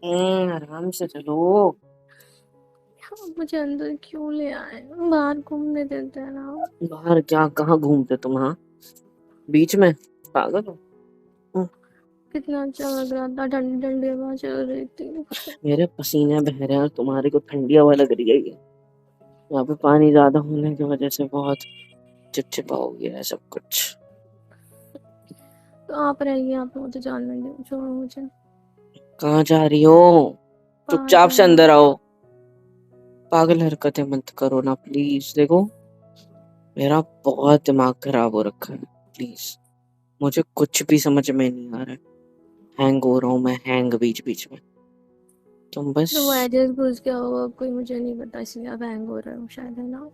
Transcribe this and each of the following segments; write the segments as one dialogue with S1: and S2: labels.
S1: आराम से चलो।
S2: आप मुझे अंदर क्यों ले आए? बाहर घूमने देते हैं ना।
S1: बाहर क्या, कहाँ घूमते तुम? हाँ, बीच में? पागल हो? हम्म,
S2: कितना अच्छा लग रहा था, ठंडी ठंडी हवा चल रही थी।
S1: मेरे पसीने बह रहे हैं और तुम्हारी को ठंडी हवा लग रही है। ये यहाँ पे पानी ज्यादा होने की वजह से बहुत चिपचिपा हो गया है सब कुछ।
S2: तो आप रहिए, आप मुझे जानने दो, छोड़ो मुझे।
S1: कहाँ जा रही हो?
S2: बाहर
S1: चुपचाप से
S2: जाना
S1: अंदर
S2: है।
S1: आओ। पागल हरकतें मत करो ना प्लीज। देखो, मेरा बहुत दिमाग खराब हो रखा है। प्लीज, मुझे कुछ भी समझ में नहीं आ रहा है। हैंग हो रहा हूँ मैं, हैंग बीच बीच में। तुम बस।
S2: तो वायरस घुस गया होगा कोई, मुझे नहीं पता, इसलिए आप हैंग हो रहे हो शायद, है ना?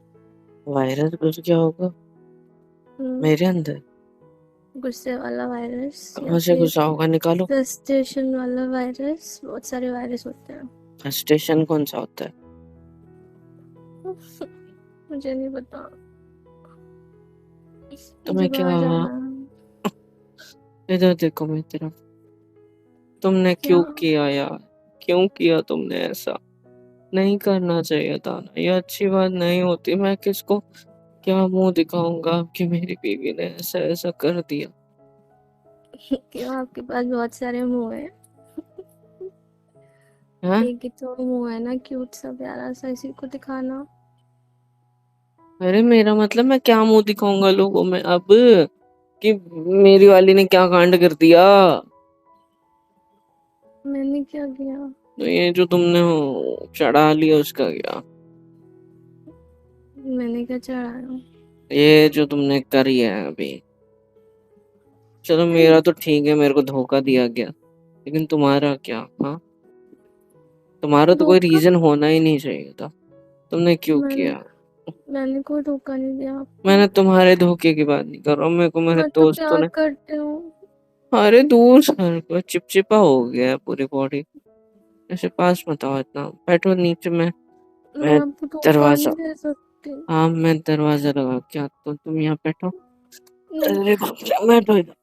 S1: वायरस घुस गया होगा
S2: हम्म।
S1: मेरे अंदर?
S2: गुस्से वाला वायरस या
S1: कहाँ से
S2: फिर
S1: घुसा होगा, निकालो।
S2: फ्रस्ट्रेशन वाला वायरस, बहुत सारे वायरस होते हैं।
S1: स्टेशन कौन सा होता है?
S2: मुझे नहीं पता। मुझे
S1: तुम्हें क्या?
S2: बाहर जाना है।
S1: इधर देखो मेरी तरफ। तुमने
S2: क्या?
S1: क्यों किया यार? क्यों किया तुमने ऐसा? नहीं करना चाहिए था ना, ये अच्छी बात नहीं होती। मैं किसको क्या मुंह दिखाऊंगा कि मेरी बीवी ने ऐसा ऐसा कर दिया?
S2: क्यों, आपके पास बहुत सारे मुंह है?
S1: हैं?
S2: एक ही तो मुंह है ना, क्यूट सा प्यारा सा, इसी को दिखाना।
S1: अरे मेरा मतलब, मैं क्या मुंह दिखाऊंगा लोगों में अब कि मेरी वाली ने क्या कांड कर दिया?
S2: मैंने क्या किया?
S1: तो ये जो तुमने चढ़ा लिया उसका क्या?
S2: मैंने क्या चढ़ाया?
S1: ये जो तुमने करी है अभी। चलो मेरा तो ठीक है, मेरे को धोखा दिया गया, लेकिन तुम्हारा क्या? हाँ, तुम्हारा तो कोई
S2: धोखा?
S1: रीजन होना ही नहीं चाहिए था। तुमने क्यों
S2: मैंने
S1: किया?
S2: मैंने कोई धोखा नहीं दिया आपको।
S1: मैंने तुम्हारे धोखे की बात नहीं कर रहा हूँ, मेरे को मेरे
S2: मैं तो
S1: दोस्तों
S2: प्यार
S1: ने।
S2: करती हूँ।
S1: अरे दूर सर को, चिपचिपा हो गया है पूरी बॉडी। ऐसे पास मत आओ इतना, बैठो नीचे में।
S2: मैं
S1: मैं
S2: आपको धोखा
S1: दरवाजा,
S2: नहीं दे सकती।
S1: हाँ मैं दरवाजा लगा के आता हूँ, तुम यहाँ बैठो।
S2: नहीं।
S1: अरे बाप रे, बैठो इधर।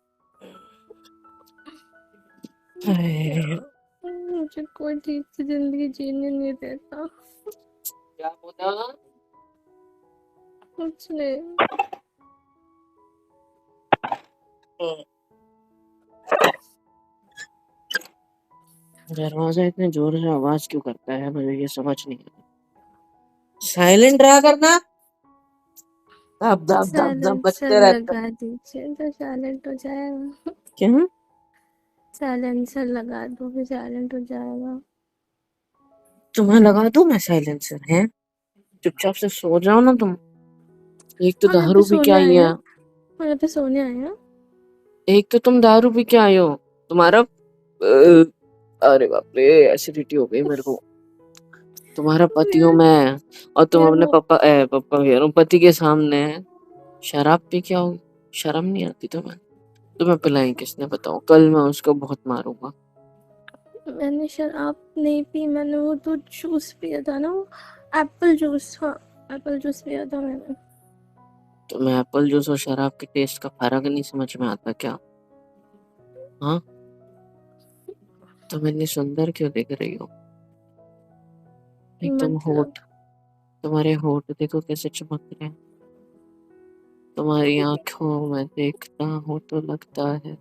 S1: हाय,
S2: मुझे कोई ठीक से जिंदगी जीने नहीं देता।
S1: क्या बोला?
S2: कुछ नहीं।
S1: दरवाजा इतने जोर से आवाज क्यों करता है, मुझे ये समझ नहीं आता। साइलेंट रहा करना। दब दब दब दब
S2: साइलेंसर
S1: बजते रहता है।
S2: लगा दीजिए तो साइलेंट हो जाएगा।
S1: क्या?
S2: साइलेंसर लगा दो, फिर साइलेंट हो जाएगा।
S1: तुम्हें लगा दूं मैं साइलेंसर है? चुपचाप से सो जाओ ना तुम। एक तो
S2: हम यहाँ पे
S1: दारू पी के
S2: सोने
S1: आई
S2: आए
S1: है।
S2: हैं। हम यहाँ पे सोने आए हैं।
S1: एक तो तुम दारू पी के आए हो। तुम्हारा अरे बाप रे, एसिडिटी हो गई मेरे को। तुम्हारा पति हूँ
S2: यार,
S1: मैं, और तुम
S2: यार
S1: अपने
S2: वो
S1: पापा कह रहा हूँ, पति के सामने शराब पी के आओ। शर्म नहीं आती तुम्हें? तुम्हें पिलाई किसने बताओ? कल मैं उसको बहुत मारूंगा।
S2: मैंने शराब नहीं पी, मैंने वो तो जूस पिया था ना, वो एप्पल जूस। हाँ, एप्पल जूस पिया था मैंने।
S1: तुम्हें एप्पल जूस और शराब के टेस्ट का फर्क नहीं समझ में आता क्या? हाँ, तुम इतनी सुंदर क्यों दिख रही हो? एकदम
S2: मतलब
S1: होठ, तुम्हारे होठ देखो कैसे चमक रहे हैं। तुम्हारी आंखों में देखता हूँ तो लगता है,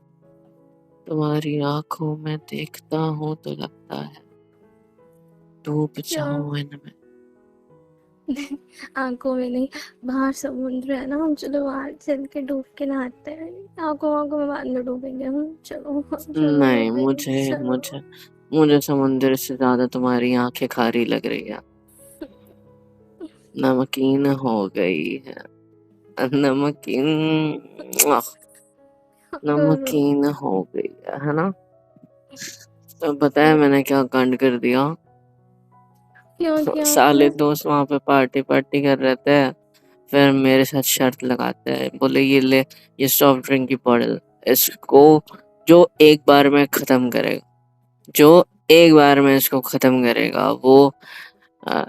S1: तुम्हारी आंखों में देखता हूँ तो लगता है डूब
S2: क्या?
S1: जाऊं इनमें।
S2: आंखों में नहीं, बाहर समुद्र है ना, हम चलो बाहर चल के डूब के नहाते हैं। आंखों आंखों में बाद में डूबेंगे हम, चलो चलो
S1: नहीं,
S2: बेबी,
S1: मुझे
S2: चलो।
S1: मुझे मुझे समुंदर से ज्यादा तुम्हारी आंखें खारी लग रही है। नमकीन हो गई है, नमकीन,
S2: करो।
S1: नमकीन हो गई है ना? तो बताया मैंने क्या कांड कर दिया।
S2: क्या किया
S1: साले
S2: आपने?
S1: दोस्त वहां पे पार्टी पार्टी कर रहे थे, फिर मेरे साथ शर्त लगाते हैं, बोले ये ले, ये सॉफ्ट ड्रिंक की बॉटल, इसको जो एक बार में खत्म करेगा, जो एक बार में इसको खत्म करेगा वो आ,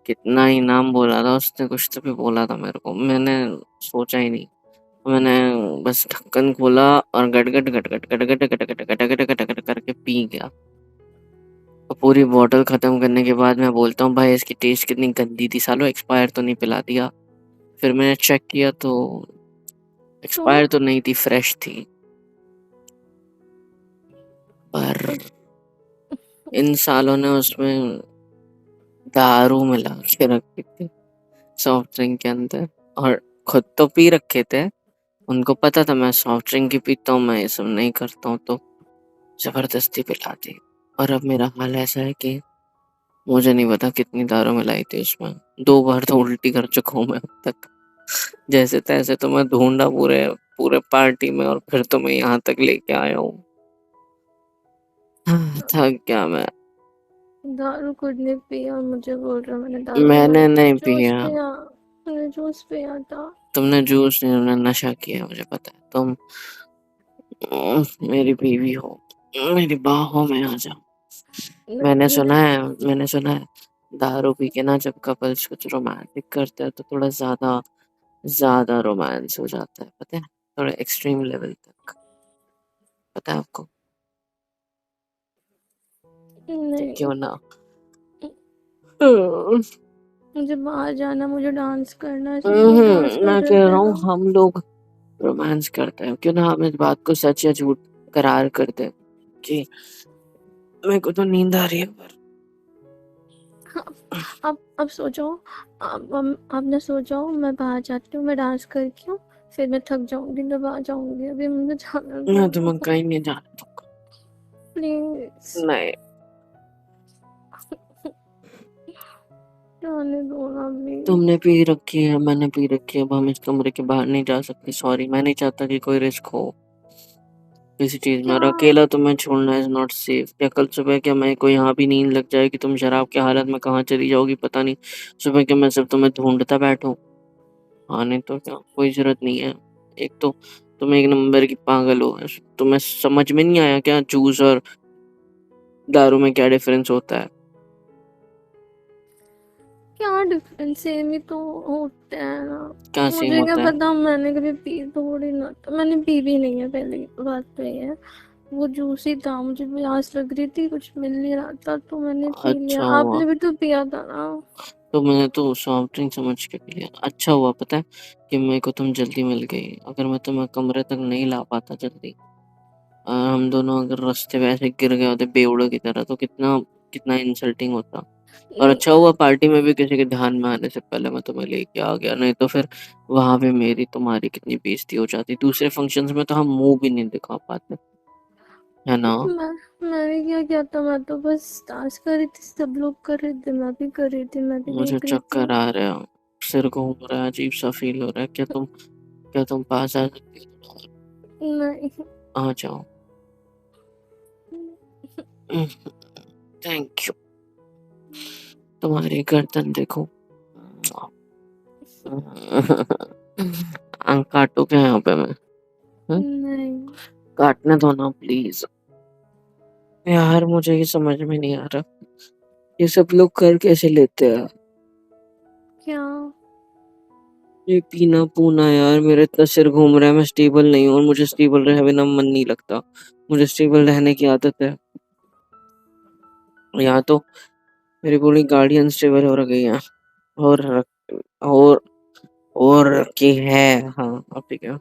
S1: कितना ही नाम बोला था उसने, कुछ तो भी बोला था मेरे को, मैंने सोचा ही नहीं। मैंने बस ढक्कन खोला और गट गट गट गट गट गट गट गट गट गट गट गट करके पी गया। और पूरी बॉटल खत्म करने के बाद मैं बोलता हूँ भाई इसकी टेस्ट कितनी गंदी थी सालो, एक्सपायर तो नहीं पिला दिया। फिर मैंने चेक किया तो
S2: तो
S1: एक्सपायर तो नहीं थी, फ्रेश थी। पर इन सालों ने उसमें दारू मिला के रखी थी सॉफ्ट ड्रिंक के अंदर, और खुद तो पी रखे थे। उनको पता था मैं सॉफ्ट ड्रिंक ही पीता हूँ, मैं ये सब नहीं करता हूँ, तो जबरदस्ती पिला दी। और अब मेरा हाल ऐसा है कि मुझे नहीं पता कितनी दारू मिलाई थी उसमें। 2 बार तो उल्टी कर चुका हूँ मैं अब तक। जैसे तैसे तो मैं ढूंढा पूरे पूरे पार्टी में, और फिर तो मैं यहाँ तक लेके आया हूँ। थक गया मैं।
S2: दारू खुद ने पिया और मुझे बोल रहा मैंने दारू
S1: मैंने
S2: पिलाई थी।
S1: नहीं
S2: जूस
S1: पिया।
S2: पिया, मैंने जूस पिया था।
S1: तुमने जूस नहीं, तुमने नशा किया, मुझे पता है। तुम मेरी बीवी हो, मेरी बाहों में आ जाओ। मैंने
S2: नहीं,
S1: सुना है, मैंने सुना है दारू पी के ना जब कपल्स कुछ रोमांटिक करते हैं तो थोड़ा ज्यादा ज्यादा रोमांस हो जाता है, पता है, थोड़ा एक्सट्रीम लेवल तक। पता है आपको?
S2: नहीं,
S1: क्यों ना? हम्म,
S2: मुझे बाहर जाना, मुझे डांस करना है, सब लोग डांस कर
S1: मैं
S2: रहे
S1: कह
S2: थे
S1: रहा हूँ
S2: ना।
S1: हम लोग रोमांस करते हैं, क्यों ना हम इस बात को सच या झूठ करार करते हैं कि मेरे को तो नींद आ रही है पर
S2: अब सो जाओ। अब ना सो जाओ, मैं बाहर जाती हूँ, मैं डांस करके हूँ, फिर मैं थक जाऊंगी तो बाहर जाऊंगी। अभी मुझे जाना
S1: मैं
S2: था।
S1: तुम्हें कहीं नहीं जाने दूंगा।
S2: प्लीज
S1: नहीं,
S2: जाने दो ना प्लीज।
S1: तुमने पी रखी है, मैंने पी रखी है, अब हम इस कमरे के बाहर नहीं जा सकते। सॉरी, मैं नहीं चाहता कि कोई रिस्क हो किसी चीज में,
S2: क्या?
S1: और अकेला तुम्हें छोड़ना इज नॉट सेफ। क्या कल सुबह क्या मैं को यहाँ भी नींद लग जाएगी, तुम शराब की हालत में कहाँ चली जाओगी पता नहीं। सुबह क्या मैं सिर्फ तुम्हें ढूंढता बैठूं? हाँ नहीं तो क्या, कोई जरूरत नहीं है। एक तो तुम एक नंबर की पागल हो। तुम्हें समझ में नहीं आया क्या जूस और दारू में क्या डिफरेंस होता है?
S2: क्या डिफरेंस, सेम ही तो होता है ना।
S1: क्या सेम
S2: मुझे क्या
S1: होता है?
S2: पता, मैंने कभी पी थोड़ी ना, तो मैंने पी भी नहीं है, पहले बात तो ये है। वो जूस ही था, मुझे प्यास लग रही थी, कुछ मिल नहीं रहा था तो मैंने पी लिया।
S1: अच्छा हुआ,
S2: आपने भी तो पिया था ना।
S1: तो मैंने तो सॉफ्ट ड्रिंक समझ के पी लिया। अच्छा हुआ पता है कि मेरे को तुम जल्दी मिल गई। अगर मैं तुम्हें कमरे तक नहीं ला पाता जल्दी, हम दोनों अगर रास्ते पे ऐसे गिर गए होते बेवड़ों की तरह, तो कितना कितना इंसल्टिंग होता। और
S2: नहीं,
S1: अच्छा हुआ पार्टी में भी किसी के ध्यान में आने से पहले मैं तुम्हें लेके आ गया, नहीं तो फिर वहां पे मेरी तुम्हारी कितनी बेइज्जती हो जाती। दूसरे फंक्शंस में तो हम मुंह भी नहीं दिखा पाते, है ना?
S2: मैंने क्या किया था, मैं तो बस डांस कर रही थी, सब लोग कर रहे थे, मैं भी कर रही थी, मैं भी
S1: मुझे
S2: देख रही थी।
S1: चक्कर आ रहा है, सिर घूम रहा है, अजीब सा फील हो रहा है। क्या तुम पास आ सकती हो?
S2: नहीं।
S1: आ जाओ। Thank you. तुम्हारी गर्दन देखो। आंख काटो क्या यहाँ पे मैं? हम्म?
S2: नहीं।
S1: काटने दो ना प्लीज। यार मुझे ये समझ में नहीं आ रहा, ये सब लोग कर कैसे लेते हैं
S2: क्या?
S1: ये पीना पूना? यार मेरा इतना सिर घूम रहा है, मैं स्टेबल नहीं हूँ, और मुझे स्टेबल रहे बिना मन नहीं लगता। मुझे स्टेबल रहने की आदत है। यहाँ तो मेरी पूरी गाड़ी अनस्टेबल हो रही है। और और और रखी है। हाँ अब ठीक है।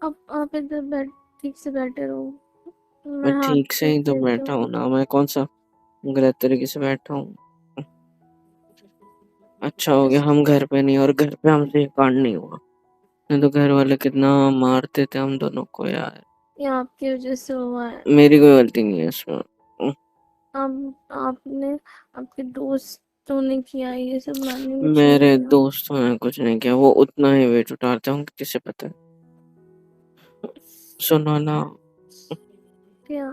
S2: अब आप इधर बैठ, ठीक से बैठे रहो,
S1: मैं
S2: मैं हाथ
S1: ठीक से
S2: कर
S1: ही तो
S2: देती
S1: बैठा
S2: हूँ।
S1: हूँ ना, मैं कौन सा गलत तरीके से बैठा हूँ? अच्छा हो गया
S2: इस
S1: हम घर पे नहीं, और घर पे हमसे ये कांड नहीं हुआ, नहीं तो घर वाले कितना मारते थे हम दोनों को यार।
S2: ये आपकी वजह से हुआ है।
S1: मेरी कोई गलती नहीं है इसमें।
S2: अब आपने, आपके दोस्तों ने किया है ये सब, मैंने कुछ नहीं
S1: मेरे
S2: किया।
S1: दोस्तों ने कुछ नहीं किया, वो उतना ही वेट उठाते होंगे, किसे पता है। सुनो ना।
S2: क्या?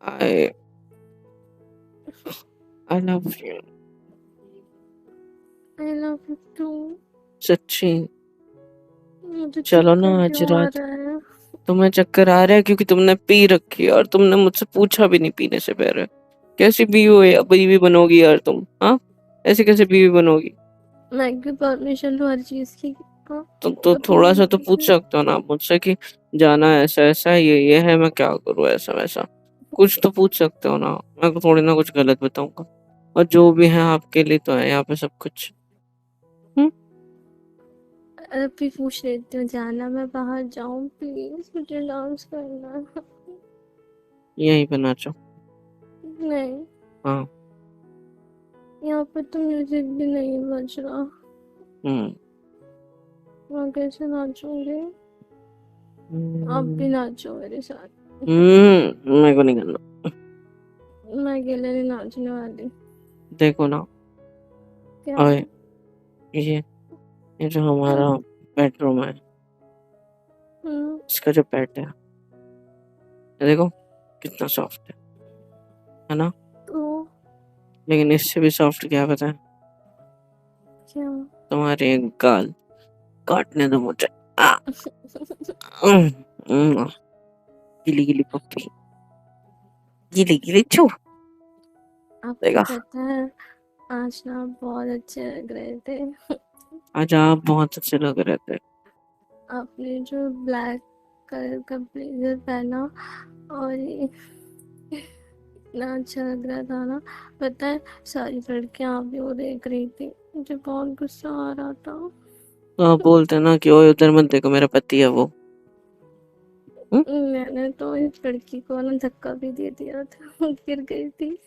S1: I I love you.
S2: I love you too.
S1: सच्ची।
S2: मुझे
S1: चलो ना
S2: चक्कर
S1: आज
S2: क्यों आ
S1: रात।
S2: रहा है?
S1: तुम्हें चक्कर आ रहा है क्योंकि तुमने पी रखी है, और तुमने मुझसे पूछा भी नहीं पीने से पहले। कैसी बीवी हो या बीवी बनोगी यार तुम? हाँ, ऐसे कैसे बीवी बनोगी?
S2: मैं क्यों परमिशन लूँ हर चीज की? हाँ,
S1: तो
S2: अपनी
S1: थोड़ा सा तो
S2: मर्जी
S1: पूछ
S2: से।
S1: सकते हो ना आप मुझसे कि जाना है ऐसा ऐसा है, ये है, मैं क्या करूँ ऐसा वैसा। कुछ तो पूछ सकते हो ना, मैं को थोड़ी ना कुछ गलत बताऊंगा। और जो भी है आपके लिए तो है यहाँ पे सब कुछ। हम्म।
S2: अभी पूछ लेती हूँ, जाना मैं बाहर जाऊँ प्लीज, मुझे डांस करना है।
S1: यहीं पे नाचो।
S2: नहीं,
S1: हाँ।
S2: यहाँ पे तो म्यूजिक भी नहीं बज रहा,
S1: हम्म।
S2: मैं कैसे नाचूंगी? आप भी
S1: हम्म।
S2: नाचो मेरे साथ।
S1: मेरे को नहीं करना।
S2: मैं अकेले नहीं नाचने वाली।
S1: देखो ना।
S2: क्या?
S1: ओए, ये ये जो हमारा बेडरूम है,
S2: हम्म।
S1: इसका जो बेड है, ये देखो कितना सॉफ्ट है ना।
S2: तो
S1: लेकिन इससे भी सॉफ्ट क्या पता है?
S2: क्या?
S1: तुम्हारे एक गाल, काटने दो मुझे। आ, उम, उम, गिली गिली पप्पी, गिली गिली छू।
S2: आपको
S1: देखा,
S2: पता है, आज ना आप बहुत अच्छे लग रहे थे।
S1: आज आप बहुत अच्छे लग रहे थे।
S2: आपने जो ब्लैक कलर का ब्लेजर पहना, और ये इतना अच्छा लग रहा था ना। पता है, सारी लड़कियां आप ही को देख रही थी, मुझे बहुत गुस्सा आ रहा था।
S1: तो आप बोलते ना कि ओए उधर मत देखो, मेरा पति है वो। हम्म?
S2: मैंने तो इस लड़की को ना धक्का भी दे दिया था, गिर गई थी।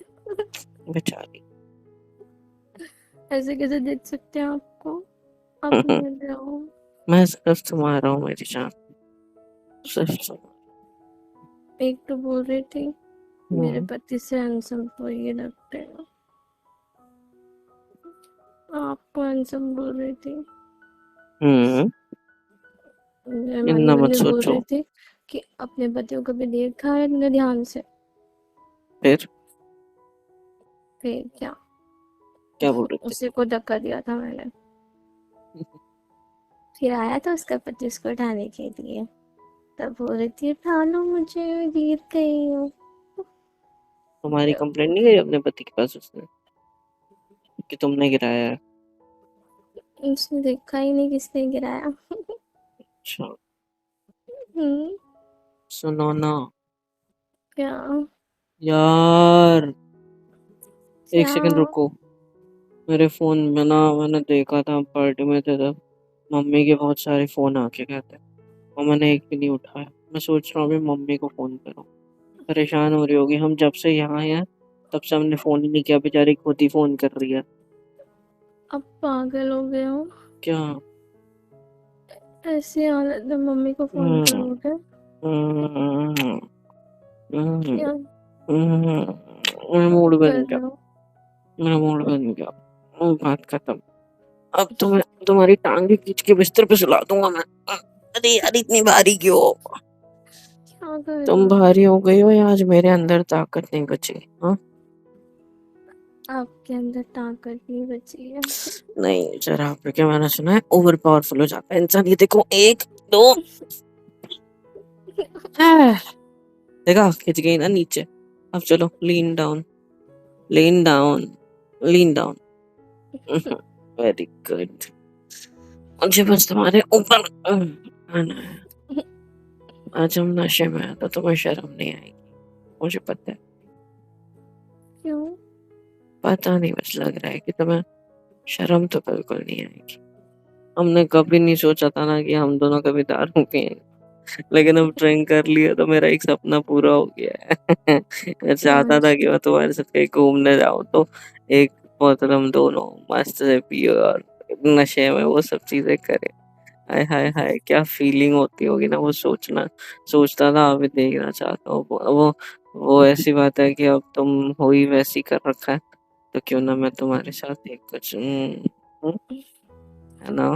S1: बेचारी।
S2: ऐसे कैसे देख सकते हैं आपको? आप मिल जाओ।
S1: मैं सिर्फ तुम्हारा हूँ मेरी जान, सिर्फ
S2: एक तो बोल रही थी मेरे
S1: हम्म।
S2: पति से हैंडसम तो ये लगते हैं, आपको हैंडसम बोल रही थी।
S1: हम्म।
S2: हमारी
S1: इतना मत
S2: मैंने बोल
S1: सोचो।
S2: रही थी कि अपने पतियों को भी देखा है तुमने ध्यान से?
S1: फिर
S2: फिर क्या?
S1: क्या बोल रहे
S2: उसी को धक्का दिया था मैंने,
S1: थे?
S2: फिर आया था उसका पति उसको उठाने के लिए, तब बोल रही थी उठा लो मुझे, मैं गिर गई हूँ।
S1: तुम्हारी कंप्लेंट नहीं गई अपने पति के पास उसने कि तुमने गिराया है?
S2: उसने देखा ही नहीं किसने गिराया।
S1: अच्छा।
S2: हम्म।
S1: सुनो ना
S2: क्या?
S1: यार, एक
S2: क्या?
S1: सेकंड रुको। मेरे फोन में ना मैंने देखा था, हम पार्टी में थे तब मम्मी के बहुत सारे फोन आके गए थे और मैंने एक भी नहीं उठाया। मैं सोच रहा हूँ अभी मम्मी को फोन करूँ। परेशान हो रही होगी, हम जब से यहाँ हैं तब से हमने फोन ही नहीं किया, बेचारी खुद ही फोन कर रही है।
S2: अब पागल हो गए हो?
S1: क्या?
S2: ऐसी हालत में मम्मी को फोन
S1: हम्म।
S2: करोगे?
S1: हम्म। हम्म।
S2: क्या
S1: मेरा मूड
S2: कर
S1: बन
S2: रहे
S1: गया।
S2: हो?
S1: मेरा मूड बन गया। बात खत्म। अब तुम्हें तुम्हारी टांगे खींच के बिस्तर पे सुला दूंगा मैं। अरे यार, इतनी भारी क्यों?
S2: क्या कर रहे
S1: तुम
S2: हो?
S1: भारी हो गई हो या आज मेरे अंदर ताकत नहीं बची? हाँ।
S2: आपके अंदर ताकत नहीं बची है।
S1: नहीं, जरा पे क्या, मैंने सुना है ओवर पावरफुल हो जाता है इंसान। ये देखो, एक दो। आह, देखा, खिंच गई ना नीचे। अब चलो, lean down, lean down, lean down. Very good. मुझे बस तुम्हारे ऊपर आना है। आज हम नशे में हैं तो तुम्हें शर्म नहीं आएगी, मुझे पता है।
S2: क्यों?
S1: पता नहीं, बस लग रहा है कि तुम्हें शर्म तो बिल्कुल नहीं आएगी। हमने कभी नहीं सोचा था ना कि हम दोनों कभी दारू पिएंगे, लेकिन अब ड्रिंक कर लिया तो मेरा एक सपना पूरा हो गया है। मैं चाहता
S2: कौन
S1: था
S2: सा?
S1: कि मैं तुम्हारे साथ कहीं घूमने जाऊं तो एक बोतल हम दोनों मस्त से पियो और नशे में वो सब चीजें करें। हाय हाय हाय, क्या फीलिंग होती होगी ना वो सोचना। सोचता था, अभी देखना चाहता हूँ वो ऐसी बात है कि अब तुम हो ही वैसी कर रखा है, तो क्यों ना मैं तुम्हारे साथ एक कुछ है ना।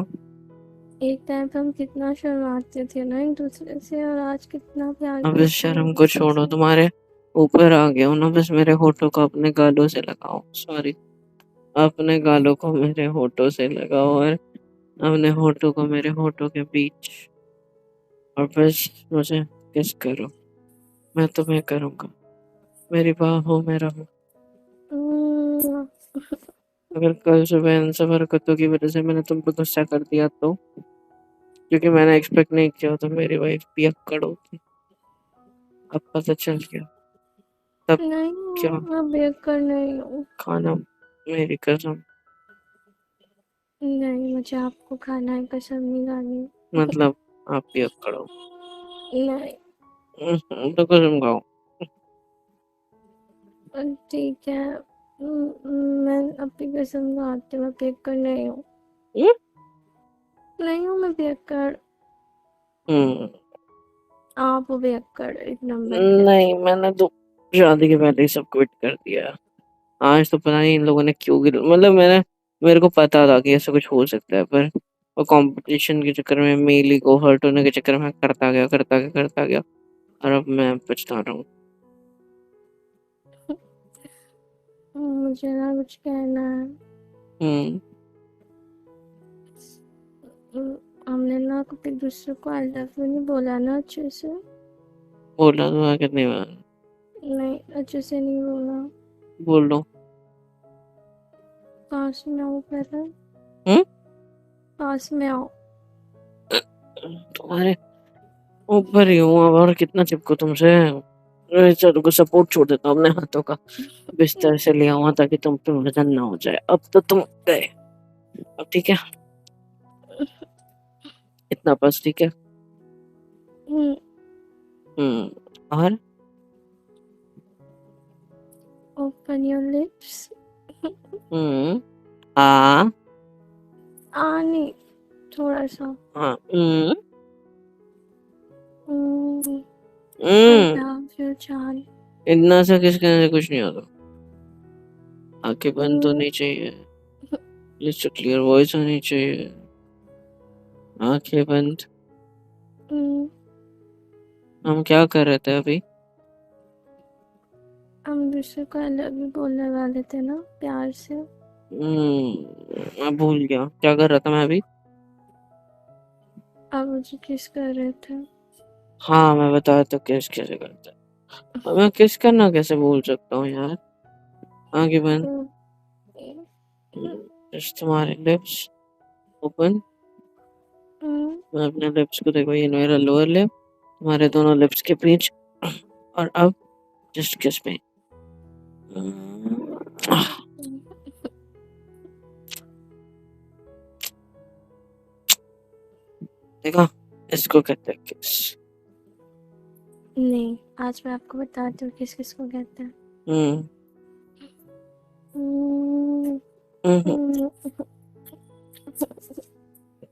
S2: एक टाइम पे हम कितना शर्माते थे ना एक दूसरे से, और आज कितना प्यार
S1: अब इस
S2: करते हैं एक
S1: शर्म को
S2: दूसरे
S1: छोड़ो,
S2: से।
S1: तुम्हारे ऊपर आ गया हूँ ना, बस मेरे होठों को अपने गालों से लगाओ। सॉरी, अपने गालों को मेरे होठों से लगाओ और अपने होठों को मेरे होठों के बीच, और बस मुझे किस करो। मैं तुम्हें करूंगा, मेरी बाहों में रहो।
S2: हम्म।
S1: अगर कल सुबह इन सब हरकतों की वजह से मैंने तुम पे गुस्सा कर दिया तो क्योंकि मैंने एक्सपेक्ट नहीं किया था मेरी वाइफ पियक्कड़ होगी। अब पता चल गया। तब
S2: नहीं,
S1: क्या
S2: मैं बेकर नहीं हूँ।
S1: खाना, मेरी कसम।
S2: नहीं, मुझे आपको खाना है, कसम नहीं खानी।
S1: मतलब आप पियक्कड़ हो।
S2: नहीं।
S1: तो कसम खाओ।
S2: ठीक है, मैं अपनी कसम खाती हूँ, मैं बेकर नहीं हूँ।
S1: हम्म?
S2: नहीं हूँ मैं बेकर।
S1: हम्म,
S2: आप हो बेकर एक नंबर के।
S1: नहीं मैंने तो शादी के पहले ही सब क्विट कर दिया। आज तो पता नहीं इन लोगों ने क्यों मतलब मेरे को पता था कि ऐसा कुछ हो सकता है, पर वो कंपटीशन के चक्कर में, मेली को हर्ट होने के चक्कर में करता गया और अब मैं पछता रहा हूँ।
S2: मुझे ना कुछ कहना है।
S1: हम्म।
S2: हमने ना कभी एक दूसरे को आई लव यू नहीं बोला ना अच्छे से।
S1: बोला तो है कितनी बार।
S2: नहीं, अच्छे से नहीं बोला।
S1: बोल लो।
S2: पास में आओ पहले।
S1: हम्म।
S2: पास में आओ।
S1: तुम्हारे ऊपर ही हूँ अब, और कितना चिपको तुमसे। चलो को सपोर्ट छोड़ देता हूँ अपने हाथों का। बिस्तर से लिया हुआ ताकि तुम पे वजन ना हो जाए। अब तो तुम गए। अब ठीक है, इतना बस ठीक है।
S2: हम्म,
S1: हम्म। और
S2: ओपन योर लिप्स।
S1: हम्म। हाँ।
S2: नहीं, थोड़ा सा।
S1: हाँ।
S2: आई
S1: हम्म।
S2: लव यू जान।
S1: इतना सा किस कहने से कुछ नहीं होता। आंखें बंद
S2: हम्म,
S1: होनी चाहिए, लिस्ट क्लियर वॉइस होनी चाहिए। आंखें बंद।
S2: हम्म,
S1: हम क्या कर रहे थे अभी?
S2: हम दूसरे को आई लव यू बोलने वाले थे ना, प्यार से।
S1: मैं भूल गया क्या कर रहा था मैं अभी।
S2: आप मुझे किस कर रहे थे।
S1: हाँ मैं बता तो किस कैसे करता है। अब मैं किस करना कैसे भूल सकता हूँ यार। आंखें बंद।
S2: हम्म,
S1: just तुम्हारे लिप्स ओपन।
S2: हम्म,
S1: मैं अपने लिप्स को देखो, ये मेरा लोअर लिप, तुम्हारे दोनों लिप्स के बीच। और अब जस्ट किस पे। देखा, इसको कहते हैं किस।
S2: नहीं, आज मैं आपको बताती हूँ किस किस को कहते हैं।
S1: हम्म।
S2: हम्म,
S1: हम्म,
S2: हम्म,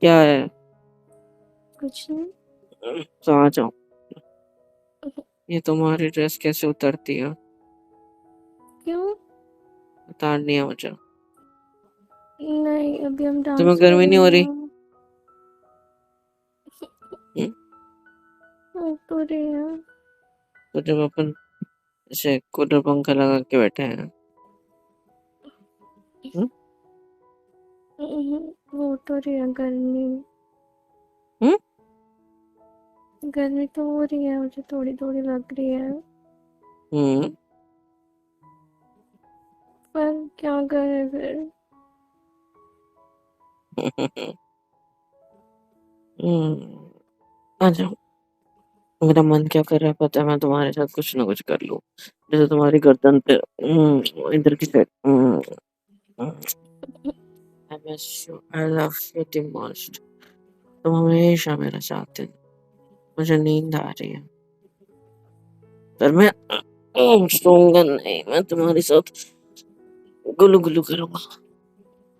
S1: क्या है?
S2: कुछ नहीं।
S1: तो आ जाओ। ये तुम्हारी ड्रेस कैसे उतरती है?
S2: क्यों?
S1: उतारनी है मुझे।
S2: नहीं, अभी हम
S1: तुम्हें
S2: डांस
S1: गर्मी नहीं हो
S2: करेंगे
S1: रही?
S2: ना।
S1: हम्म?
S2: हो तो रही है।
S1: तो जब अपन ऐसे कूलर पंखा लगा के बैठे हैं। हम्म?
S2: हो तो रही है गर्मी।
S1: हम्म?
S2: गर्मी तो हो रही है, मुझे थोड़ी थोड़ी लग रही है।
S1: हम्म।
S2: पर क्या करें फिर।
S1: आ जाओ। मेरा मन क्या कर रहा है पता है? मैं तुम्हारे साथ कुछ ना कुछ कर लूं। जैसे तुम्हारी गर्दन पे इधर की side. I miss you, I love you the most. तुम हमेशा मेरे साथ थे। मुझे नींद आ रही है, पर मैं सोऊंगा नहीं। मैं तुम्हारे साथ गुलू गुलू करूंगा,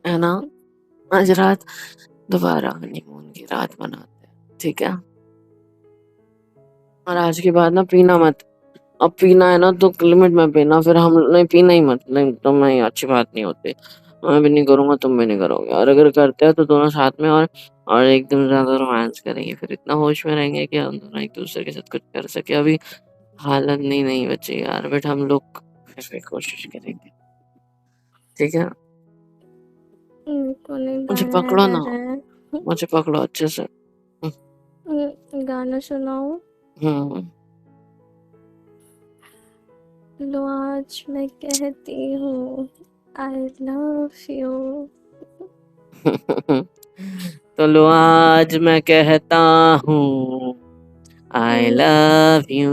S1: है ना? आज रात दोबारा हनीमून की रात मनाते हैं, ठीक है? और आज के बाद ना पीना मत। अब पीना है ना तो लिमिट में पीना, फिर हम नहीं पीना ही मत, नहीं तो नहीं, अच्छी बात नहीं होती। मैं भी नहीं करूंगा, तुम भी नहीं करोगे, और अगर करते हैं तो दोनों साथ में, और एकदम ज्यादा रोमांस करेंगे, फिर इतना होश में रहेंगे कि हम दोनों एक दूसरे के साथ कुछ कर सके। अभी हालत नहीं बची यार, बट हम लोग फिर भी कोशिश करेंगे, ठीक है?
S2: मेरे को नींद
S1: मुझे
S2: आने
S1: पकड़ो ना,
S2: लग रहा है।
S1: मुझे पकड़ो अच्छे से।
S2: गाना सुनाओ।
S1: हम्म।
S2: लो आज मैं कहती हूँ आई लव यू।
S1: तो लो आज मैं कहता हूँ आई love you,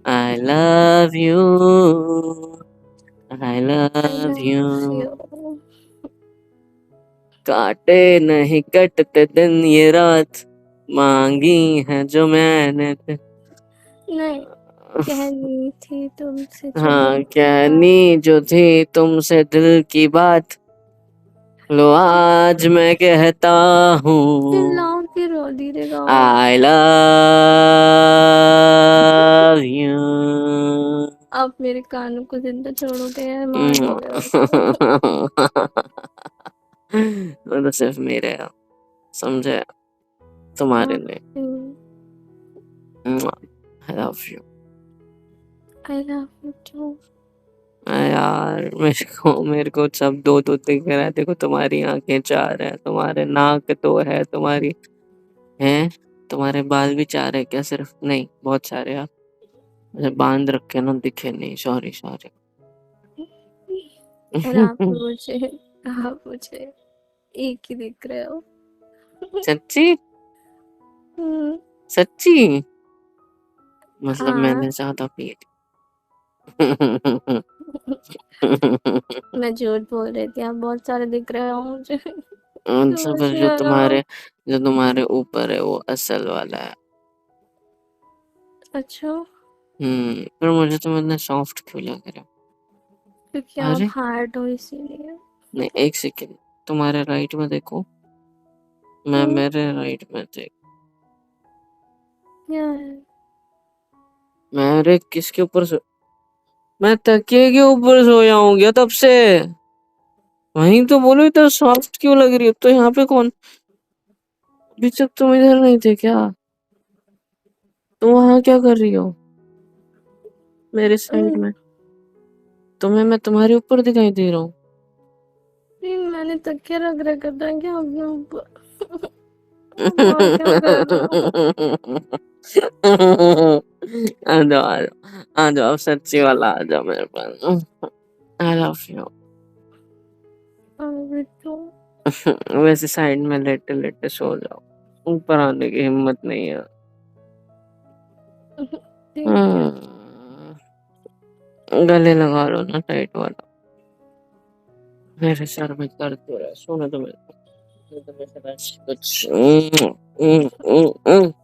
S1: I love you, I
S2: I
S1: love
S2: love
S1: you.
S2: you.
S1: काटे नहीं कटते दिन ये रात, मांगी है जो मैंने
S2: नहीं, कहनी थी तुमसे जो
S1: हाँ
S2: दिल की बात।
S1: कहनी जो थी तुमसे दिल की बात, लो
S2: अब
S1: आज मैं कहता हूँ
S2: चिल्लाओ फिर रो धीरे गाओ।
S1: आई लव यू।
S2: आप मेरे कानों को जिंदा छोड़ोगे या मार दोगे उसको?
S1: वो तो सिर्फ मेरे हैं, समझे, तुम्हारे लिए। I love you.
S2: I love you too.
S1: यार मेरे को सब दो दो दिख रहा है। देखो तुम्हारी आंखें चार है, तुम्हारे नाक दो है, तुम्हारी हैं, तुम्हारे बाल भी चार है क्या? सिर्फ नहीं, बहुत सारे आप ऐसे बांध रखे ना, दिखे नहीं। Sorry sorry.
S2: और आप मुझे एक ही दिख रहे हो।
S1: सच्ची
S2: हम्म,
S1: सच्ची, मतलब
S2: हाँ।
S1: मैंने ज्यादा पी ली।
S2: मैं झूठ बोल रही थी, आप बहुत सारे दिख रहे हो मुझे।
S1: अच्छा,
S2: समझ
S1: पर
S2: नहीं आ रहा।
S1: जो तुम्हारे ऊपर है वो असल वाला है।
S2: अच्छा,
S1: पर मुझे तुम इतने सॉफ्ट क्यों लग रहे हो?
S2: क्योंकि आप
S1: अरे
S2: हार्ड हो इसीलिए।
S1: नहीं, एक सेकेंड, तुम्हारे राइट में देखो, मैं
S2: हम्म,
S1: मेरे राइट में देख।
S2: क्या है?
S1: मेरे किसके ऊपर मैं तकिए के ऊपर सोया हूँ क्या तब से? वहीं तो बोलो, इतना सॉफ्ट क्यों लग रही है? अब तो यहाँ पे कौन, अभी तक तुम इधर नहीं थे क्या? तुम वहां क्या कर रही हो मेरे साइड
S2: हम्म,
S1: में? तुम्हें मैं तुम्हारे ऊपर दिखाई दे रहा हूँ?
S2: नहीं, मैंने तकिया रख रखा था क्या अपने ऊपर? अब और क्या कर रहे हो?
S1: आ जाओ आ जाओ आ जाओ, सच्ची वाला आ जाओ मेरे पास। आई लव यू।
S2: अभी तो
S1: वैसे साइड में लेटे लेटे सो जाओ, ऊपर आने की हिम्मत नहीं है।
S2: ठीक है।
S1: गले लगा लो ना टाइट वाला, मेरे सर में दर्द हो रहा है। सोने तो मेरे को, तो मेरे पास कुछ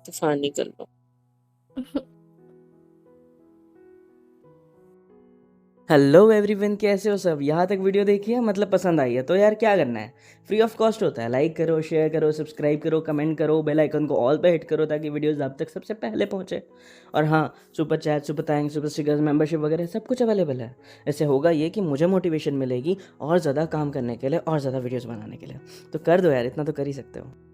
S1: तूफान निकल लो।
S3: हेलो एवरीवन, कैसे हो सब? यहाँ तक वीडियो देखी है, मतलब पसंद आई है तो यार क्या करना है, फ्री ऑफ कॉस्ट होता है। लाइक करो, शेयर करो, सब्सक्राइब करो, कमेंट करो, बेल आइकन को ऑल पे हिट करो ताकि वीडियोस आप तक सबसे पहले पहुँचे। और हाँ, super chat, super thanks, super stickers, membership वगैरह सब कुछ अवेलेबल है। इससे होगा ये कि मुझे मोटिवेशन मिलेगी और ज़्यादा काम करने के लिए और ज़्यादा वीडियोज़ बनाने के लिए। तो कर दो यार, इतना तो कर ही सकते हो।